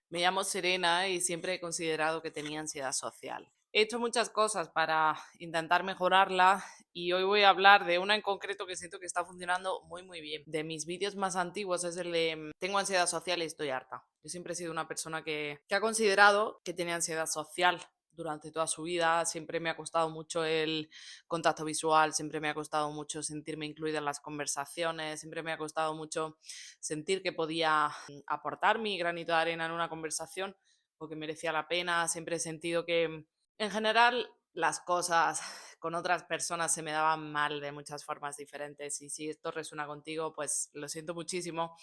Me llamo Serena y siempre he considerado que tenía ansiedad social. He hecho muchas cosas para intentar mejorarla y hoy voy a hablar de una en concreto que siento que está funcionando muy bien. De mis vídeos más antiguos es el de tengo ansiedad social y estoy harta. Yo siempre he sido una persona que ha considerado que tenía ansiedad social durante toda su vida. Siempre me ha costado mucho el contacto visual, siempre me ha costado mucho sentirme incluida en las conversaciones, siempre me ha costado mucho sentir que podía aportar mi granito de arena en una conversación o que merecía la pena. Siempre he sentido que, en general, las cosas con otras personas se me daban mal de muchas formas diferentes y si esto resuena contigo, pues lo siento muchísimo.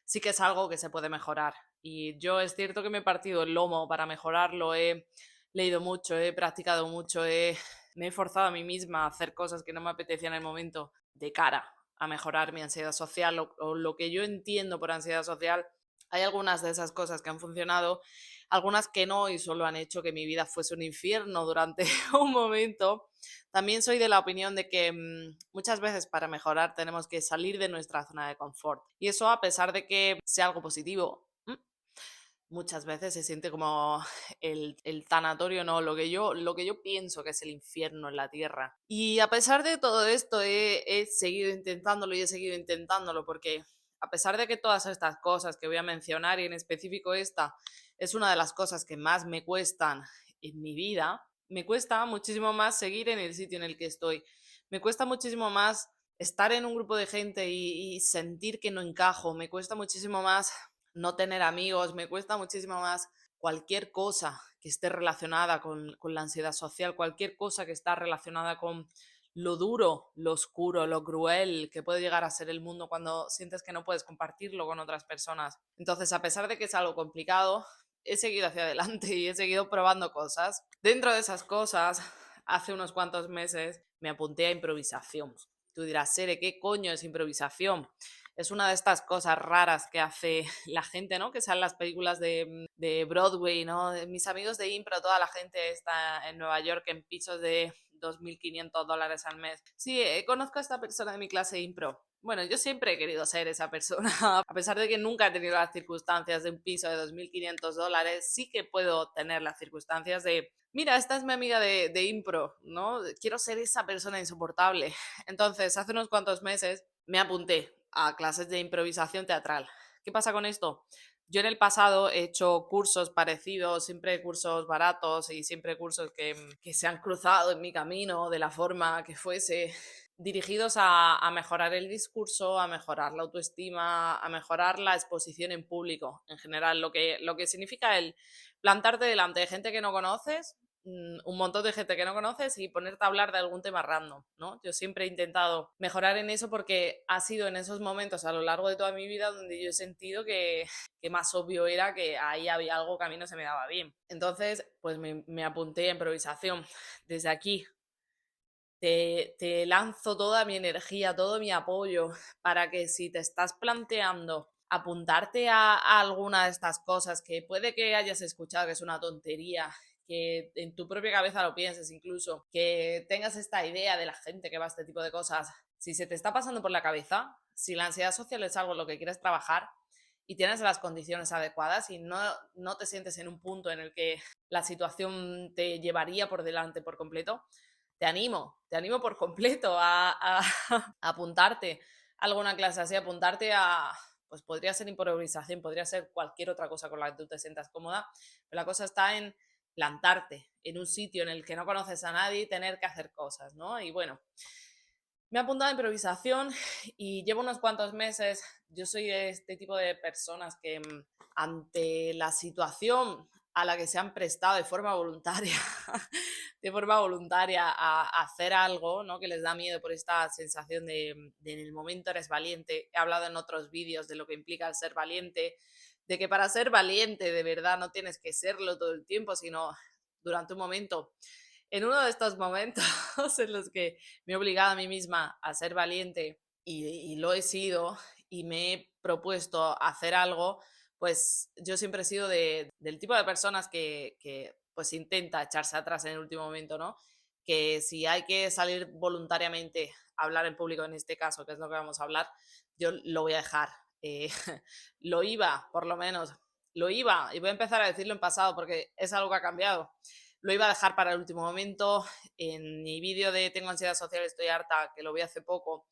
Sí que es algo que se puede mejorar y yo es cierto que me he partido el lomo para mejorarlo, he leído mucho, he practicado mucho, me he forzado a mí misma a hacer cosas que no me apetecían en el momento de cara a mejorar mi ansiedad social o lo que yo entiendo por ansiedad social. Hay algunas de esas cosas que han funcionado, algunas que no y solo han hecho que mi vida fuese un infierno durante un momento. También soy de la opinión de que muchas veces para mejorar tenemos que salir de nuestra zona de confort. Y eso a pesar de que sea algo positivo, muchas veces se siente como el tanatorio, no, lo que yo pienso que es el infierno en la tierra. Y a pesar de todo esto, he seguido intentándolo y he seguido intentándolo porque a pesar de que todas estas cosas que voy a mencionar y en específico esta es una de las cosas que más me cuestan en mi vida, me cuesta muchísimo más seguir en el sitio en el que estoy. Me cuesta muchísimo más estar en un grupo de gente y sentir que no encajo. Me cuesta muchísimo más no tener amigos, me cuesta muchísimo más cualquier cosa que esté relacionada con la ansiedad social, cualquier cosa que está relacionada con lo duro, lo oscuro, lo cruel que puede llegar a ser el mundo cuando sientes que no puedes compartirlo con otras personas. Entonces, a pesar de que es algo complicado, he seguido hacia adelante y he seguido probando cosas. Dentro de esas cosas, hace unos cuantos meses me apunté a improvisación. Tú dirás, Sere, ¿qué coño es improvisación? Es una de estas cosas raras que hace la gente, ¿no? Que salen las películas de Broadway, ¿no? Mis amigos de impro, toda la gente está en Nueva York en pisos de $2.500 al mes. Sí, conozco a esta persona de mi clase de impro. Bueno, yo siempre he querido ser esa persona, a pesar de que nunca he tenido las circunstancias de un piso de $2.500, sí que puedo tener las circunstancias de, mira, esta es mi amiga de impro, ¿no? Quiero ser esa persona insoportable. Entonces, hace unos cuantos meses me apunté a clases de improvisación teatral. ¿Qué pasa con esto? Yo en el pasado he hecho cursos parecidos, siempre cursos baratos y siempre cursos que se han cruzado en mi camino de la forma que fuese, dirigidos a mejorar el discurso, a mejorar la autoestima, a mejorar la exposición en público en general, lo que significa el plantarte delante de gente que no conoces, un montón de gente que no conoces y ponerte a hablar de algún tema random, ¿no? Yo siempre he intentado mejorar en eso porque ha sido en esos momentos a lo largo de toda mi vida donde yo he sentido que más obvio era que ahí había algo que a mí no se me daba bien. Entonces, pues me apunté a improvisación. Desde aquí te lanzo toda mi energía, todo mi apoyo para que si te estás planteando apuntarte a alguna de estas cosas que puede que hayas escuchado que es una tontería, que en tu propia cabeza lo pienses incluso, que tengas esta idea de la gente que va a este tipo de cosas, si se te está pasando por la cabeza, si la ansiedad social es algo en lo que quieres trabajar y tienes las condiciones adecuadas y no te sientes en un punto en el que la situación te llevaría por delante por completo, te animo por completo a apuntarte a alguna clase así, apuntarte pues podría ser improvisación, podría ser cualquier otra cosa con la que tú te sientas cómoda, pero la cosa está en plantarte en un sitio en el que no conoces a nadie y tener que hacer cosas, ¿no? Y bueno, me he apuntado a improvisación y llevo unos cuantos meses. Yo soy de este tipo de personas que ante la situación a la que se han prestado de forma voluntaria, de forma voluntaria a hacer algo, ¿no? Que les da miedo por esta sensación de en el momento eres valiente. He hablado en otros vídeos de lo que implica el ser valiente, de que para ser valiente de verdad no tienes que serlo todo el tiempo, sino durante un momento. En uno de estos momentos en los que me he obligado a mí misma a ser valiente y lo he sido y me he propuesto hacer algo, pues yo siempre he sido del tipo de personas que pues intenta echarse atrás en el último momento, ¿no? Que si hay que salir voluntariamente a hablar en público en este caso, que es lo que vamos a hablar, yo lo voy a dejar. Eh, lo iba, por lo menos, y voy a empezar a decirlo en pasado porque es algo que ha cambiado, lo iba a dejar para el último momento. En mi vídeo de Tengo ansiedad social, estoy harta, que lo vi hace poco,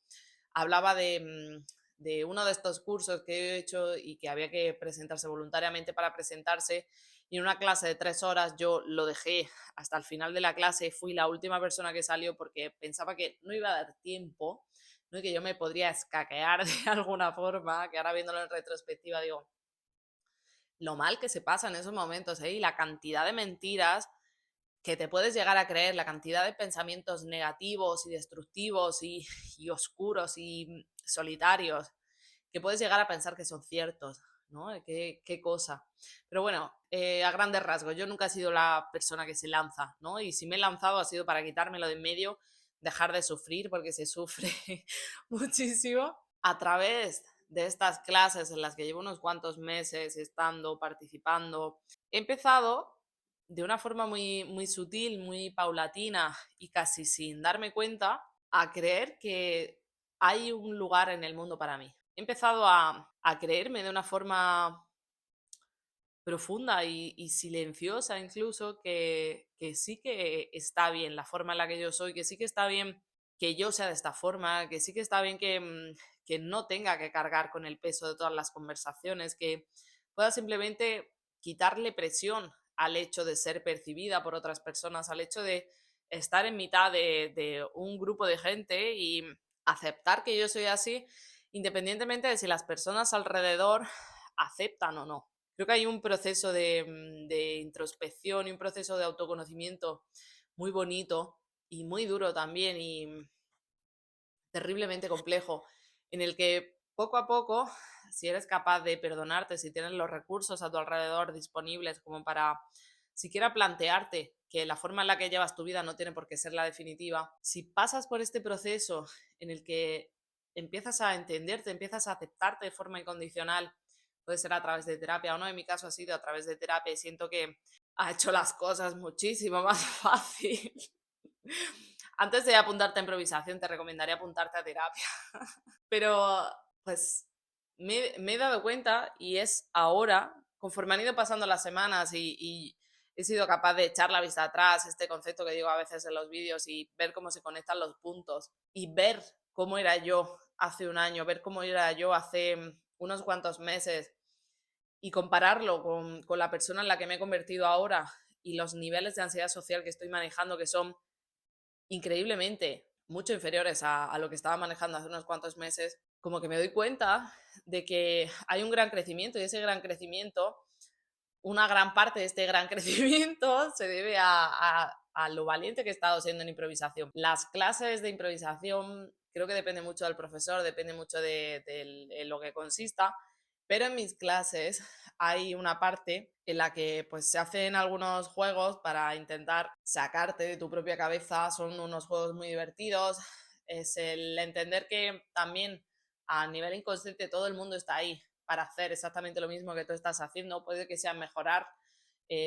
hablaba de uno de estos cursos que he hecho y que había que presentarse voluntariamente para presentarse. Y en una clase de 3 horas yo lo dejé hasta el final de la clase, fui la última persona que salió porque pensaba que no iba a dar tiempo, ¿no? Y que yo me podría escaquear de alguna forma, que ahora viéndolo en retrospectiva digo, lo mal que se pasa en esos momentos, ¿eh? Y la cantidad de mentiras que te puedes llegar a creer, la cantidad de pensamientos negativos y destructivos y oscuros y solitarios que puedes llegar a pensar que son ciertos, ¿no? Qué cosa. Pero bueno, a grandes rasgos, yo nunca he sido la persona que se lanza, ¿no? Y si me he lanzado ha sido para quitármelo de en medio, dejar de sufrir, porque se sufre muchísimo. A través de estas clases en las que llevo unos cuantos meses estando, participando, he empezado de una forma muy, muy sutil, muy paulatina y casi sin darme cuenta, a creer que hay un lugar en el mundo para mí. He empezado a creerme de una forma profunda y silenciosa incluso que sí que está bien la forma en la que yo soy, que sí que está bien que yo sea de esta forma, que sí que está bien que no tenga que cargar con el peso de todas las conversaciones, que pueda simplemente quitarle presión al hecho de ser percibida por otras personas, al hecho de estar en mitad de un grupo de gente y aceptar que yo soy así, independientemente de si las personas alrededor aceptan o no. Creo que hay un proceso de introspección y un proceso de autoconocimiento muy bonito y muy duro también y terriblemente complejo, en el que poco a poco, si eres capaz de perdonarte, si tienes los recursos a tu alrededor disponibles como para siquiera plantearte que la forma en la que llevas tu vida no tiene por qué ser la definitiva, si pasas por este proceso en el que empiezas a entenderte, empiezas a aceptarte de forma incondicional, puede ser a través de terapia o no, en mi caso ha sido a través de terapia y siento que ha hecho las cosas muchísimo más fácil. Antes de apuntarte a improvisación, te recomendaría apuntarte a terapia. Pero, pues, me he dado cuenta y es ahora, conforme han ido pasando las semanas y he sido capaz de echar la vista atrás, este concepto que digo a veces en los vídeos y ver cómo se conectan los puntos y ver cómo era yo hace un año, ver cómo era yo hace unos cuantos meses y compararlo con la persona en la que me he convertido ahora y los niveles de ansiedad social que estoy manejando, que son increíblemente mucho inferiores a lo que estaba manejando hace unos cuantos meses, como que me doy cuenta de que hay un gran crecimiento y ese gran crecimiento, una gran parte de este gran crecimiento se debe a lo valiente que he estado siendo en improvisación. Las clases de improvisación creo que depende mucho del profesor, depende mucho de lo que consista, pero en mis clases hay una parte en la que pues se hacen algunos juegos para intentar sacarte de tu propia cabeza, son unos juegos muy divertidos, es el entender que también a nivel inconsciente todo el mundo está ahí para hacer exactamente lo mismo que tú estás haciendo, puede que sea mejorar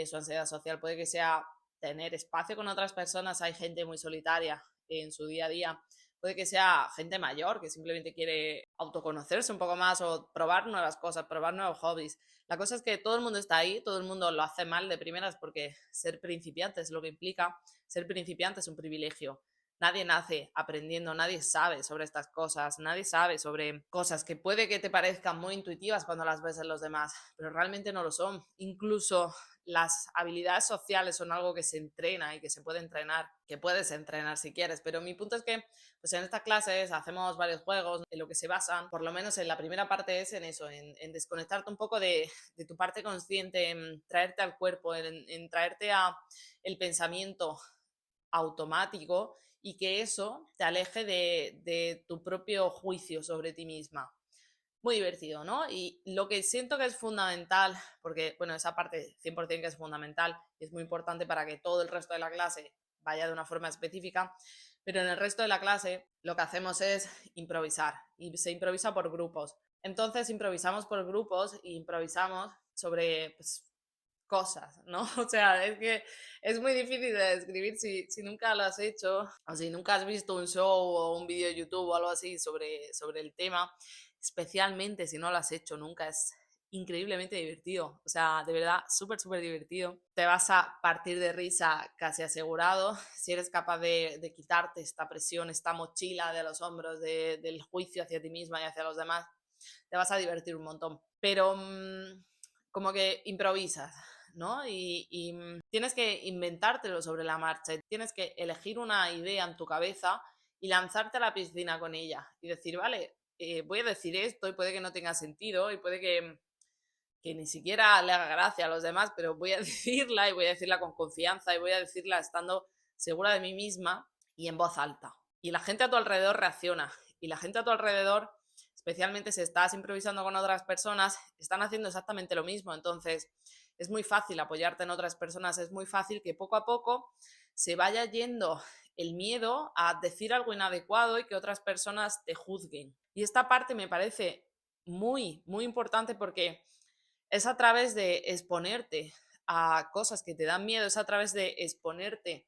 su ansiedad social, puede que sea tener espacio con otras personas, hay gente muy solitaria en su día a día, puede que sea gente mayor que simplemente quiere autoconocerse un poco más o probar nuevas cosas, probar nuevos hobbies. La cosa es que todo el mundo está ahí, todo el mundo lo hace mal de primeras porque ser principiante es lo que implica. Ser principiante es un privilegio. Nadie nace aprendiendo, nadie sabe sobre estas cosas, nadie sabe sobre cosas que puede que te parezcan muy intuitivas cuando las ves en los demás, pero realmente no lo son. Incluso las habilidades sociales son algo que se entrena y que se puede entrenar, que puedes entrenar si quieres, pero mi punto es que pues en estas clases hacemos varios juegos en lo que se basan, por lo menos en la primera parte es en eso, en desconectarte un poco de tu parte consciente, en traerte al cuerpo, en traerte a el pensamiento automático y que eso te aleje de tu propio juicio sobre ti misma. Muy divertido, ¿no? Y lo que siento que es fundamental, porque, bueno, esa parte 100% que es fundamental y es muy importante para que todo el resto de la clase vaya de una forma específica, pero en el resto de la clase lo que hacemos es improvisar y se improvisa por grupos. Entonces improvisamos por grupos e improvisamos sobre pues, cosas, ¿no? O sea, es que es muy difícil de describir si nunca lo has hecho o si nunca has visto un show o un vídeo de YouTube o algo así sobre el tema, especialmente si no lo has hecho nunca, increíblemente divertido. O sea, de verdad, súper, súper divertido. Te vas a partir de risa casi asegurado si eres capaz de quitarte esta presión, esta mochila de los hombros, del juicio hacia ti misma y hacia los demás. Te vas a divertir un montón. Pero como que improvisas, ¿no? Y tienes que inventártelo sobre la marcha. Tienes que elegir una idea en tu cabeza y lanzarte a la piscina con ella y decir, vale, voy a decir esto y puede que no tenga sentido y puede que ni siquiera le haga gracia a los demás, pero voy a decirla y voy a decirla con confianza y voy a decirla estando segura de mí misma y en voz alta. Y la gente a tu alrededor reacciona y la gente a tu alrededor, especialmente si estás improvisando con otras personas, están haciendo exactamente lo mismo. Entonces es muy fácil apoyarte en otras personas, es muy fácil que poco a poco se vaya yendo el miedo a decir algo inadecuado y que otras personas te juzguen. Y esta parte me parece muy, muy importante porque es a través de exponerte a cosas que te dan miedo, es a través de exponerte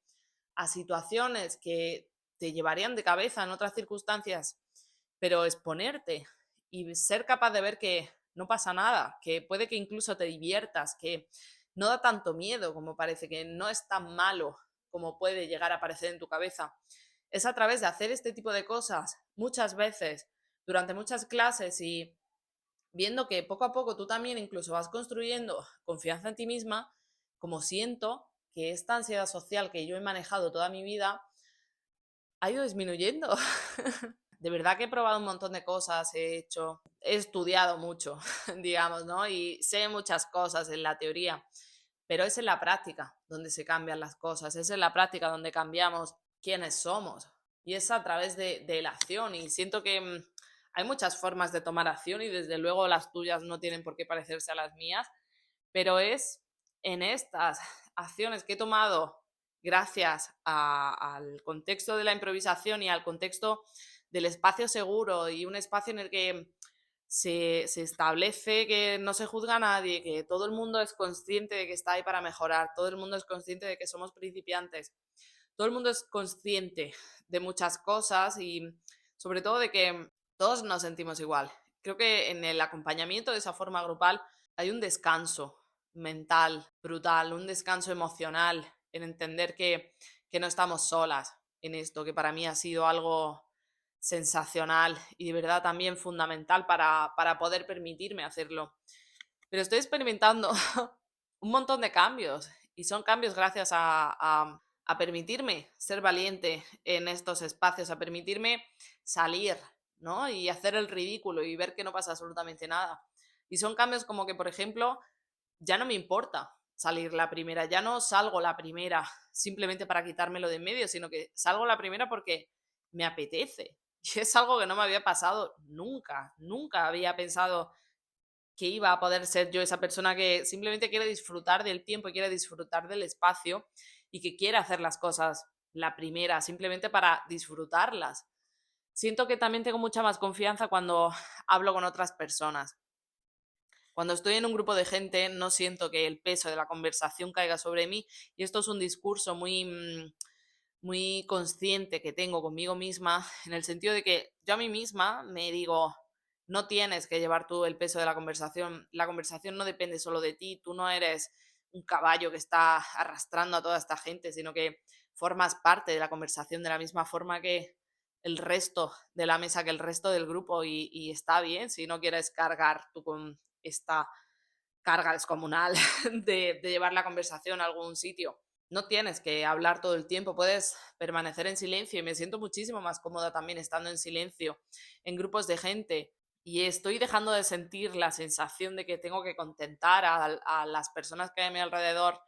a situaciones que te llevarían de cabeza en otras circunstancias, pero exponerte y ser capaz de ver que no pasa nada, que puede que incluso te diviertas, que no da tanto miedo como parece, que no es tan malo como puede llegar a parecer en tu cabeza. Es a través de hacer este tipo de cosas muchas veces, durante muchas clases y viendo que poco a poco tú también incluso vas construyendo confianza en ti misma, como siento que esta ansiedad social que yo he manejado toda mi vida ha ido disminuyendo. De verdad que he probado un montón de cosas, he estudiado mucho, digamos, ¿no? Y sé muchas cosas en la teoría, pero es en la práctica donde se cambian las cosas, es en la práctica donde cambiamos quiénes somos y es a través de la acción y siento que hay muchas formas de tomar acción y desde luego las tuyas no tienen por qué parecerse a las mías, pero es en estas acciones que he tomado gracias al contexto de la improvisación y al contexto del espacio seguro y un espacio en el que se establece que no se juzga a nadie, que todo el mundo es consciente de que está ahí para mejorar, todo el mundo es consciente de que somos principiantes, todo el mundo es consciente de muchas cosas y sobre todo de que todos nos sentimos igual. Creo que en el acompañamiento de esa forma grupal hay un descanso mental brutal, un descanso emocional en entender que no estamos solas en esto, que para mí ha sido algo sensacional y de verdad también fundamental para poder permitirme hacerlo. Pero estoy experimentando un montón de cambios y son cambios gracias a permitirme ser valiente en estos espacios, a permitirme salir, ¿no? Y hacer el ridículo y ver que no pasa absolutamente nada. Y son cambios como que, por ejemplo, ya no me importa salir la primera, ya no salgo la primera simplemente para quitármelo de en medio, sino que salgo la primera porque me apetece. Y es algo que no me había pasado nunca, nunca había pensado que iba a poder ser yo esa persona que simplemente quiere disfrutar del tiempo, quiere disfrutar del espacio y que quiere hacer las cosas la primera, simplemente para disfrutarlas. Siento que también tengo mucha más confianza cuando hablo con otras personas. Cuando estoy en un grupo de gente no siento que el peso de la conversación caiga sobre mí y esto es un discurso muy, muy consciente que tengo conmigo misma en el sentido de que yo a mí misma me digo, no tienes que llevar tú el peso de la conversación no depende solo de ti, tú no eres un caballo que está arrastrando a toda esta gente, sino que formas parte de la conversación de la misma forma que el resto de la mesa, que el resto del grupo y está bien si no quieres cargar tú con esta carga descomunal de llevar la conversación a algún sitio. No tienes que hablar todo el tiempo, puedes permanecer en silencio y me siento muchísimo más cómoda también estando en silencio en grupos de gente y estoy dejando de sentir la sensación de que tengo que contentar a las personas que hay a mi alrededor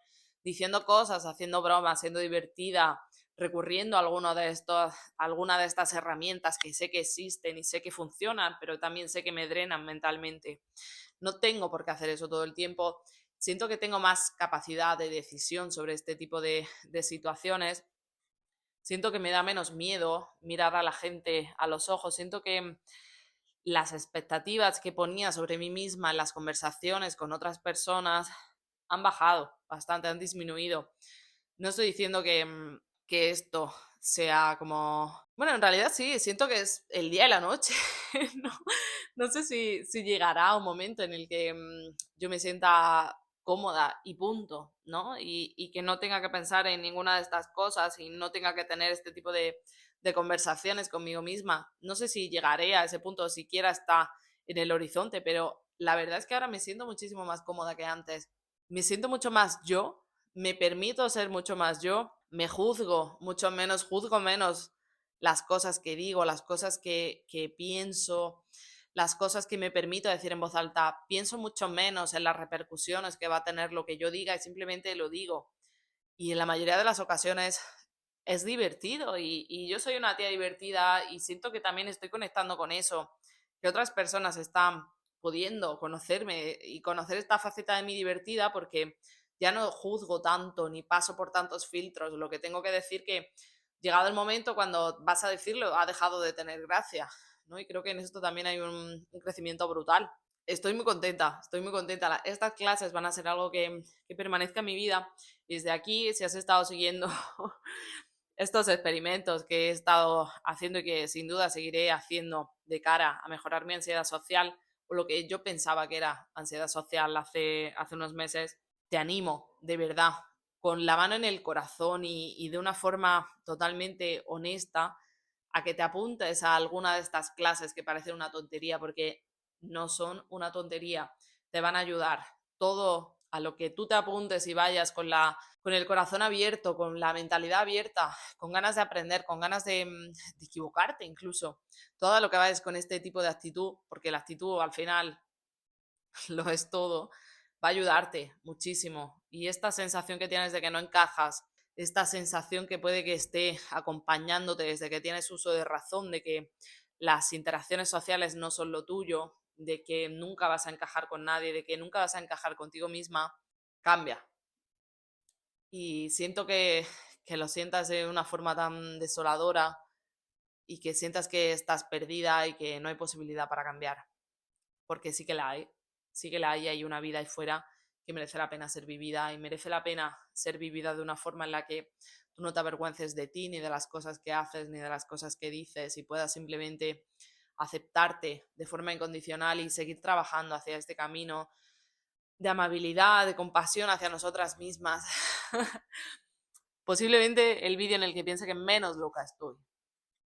diciendo cosas, haciendo bromas, siendo divertida, recurriendo a alguna de estas herramientas que sé que existen y sé que funcionan, pero también sé que me drenan mentalmente. No tengo por qué hacer eso todo el tiempo. Siento que tengo más capacidad de decisión sobre este tipo de situaciones. Siento que me da menos miedo mirar a la gente a los ojos. Siento que las expectativas que ponía sobre mí misma en las conversaciones con otras personas han bajado bastante, han disminuido. No estoy diciendo que esto sea como... Bueno, en realidad sí, siento que es el día y la noche. No, no sé si llegará un momento en el que yo me sienta cómoda y punto, ¿no? Y que no tenga que pensar en ninguna de estas cosas y no tenga que tener este tipo de conversaciones conmigo misma. No sé si llegaré a ese punto o siquiera está en el horizonte, pero la verdad es que ahora me siento muchísimo más cómoda que antes. Me siento mucho más yo, me permito ser mucho más yo, me juzgo mucho menos, juzgo menos las cosas que digo, las cosas que pienso, las cosas que me permito decir en voz alta. Pienso mucho menos en las repercusiones que va a tener lo que yo diga y simplemente lo digo. Y en la mayoría de las ocasiones es divertido y yo soy una tía divertida y siento que también estoy conectando con eso, que otras personas están pudiendo conocerme y conocer esta faceta de mí divertida porque ya no juzgo tanto ni paso por tantos filtros. Lo que tengo que decir que llegado el momento cuando vas a decirlo ha dejado de tener gracia, ¿no? Y creo que en esto también hay un crecimiento brutal. Estoy muy contenta, estoy muy contenta. Estas clases van a ser algo que permanezca en mi vida. Y desde aquí, si has estado siguiendo estos experimentos que he estado haciendo y que sin duda seguiré haciendo de cara a mejorar mi ansiedad social, o lo que yo pensaba que era ansiedad social hace unos meses, te animo, de verdad, con la mano en el corazón y de una forma totalmente honesta, a que te apuntes a alguna de estas clases que parecen una tontería, porque no son una tontería, te van a ayudar. Todo a lo que tú te apuntes y vayas con el corazón abierto, con la mentalidad abierta, con ganas de aprender, con ganas de equivocarte incluso. Todo lo que vayas con este tipo de actitud, porque la actitud al final lo es todo, va a ayudarte muchísimo. Y esta sensación que tienes de que no encajas, esta sensación que puede que esté acompañándote desde que tienes uso de razón, de que las interacciones sociales no son lo tuyo, de que nunca vas a encajar con nadie, de que nunca vas a encajar contigo misma, cambia. Y siento que lo sientas de una forma tan desoladora y que sientas que estás perdida y que no hay posibilidad para cambiar, porque sí que la hay una vida ahí fuera que merece la pena ser vivida y merece la pena ser vivida de una forma en la que tú no te avergüences de ti, ni de las cosas que haces, ni de las cosas que dices y puedas simplemente aceptarte de forma incondicional y seguir trabajando hacia este camino de amabilidad, de compasión hacia nosotras mismas. Posiblemente el vídeo en el que piense que menos loca estoy.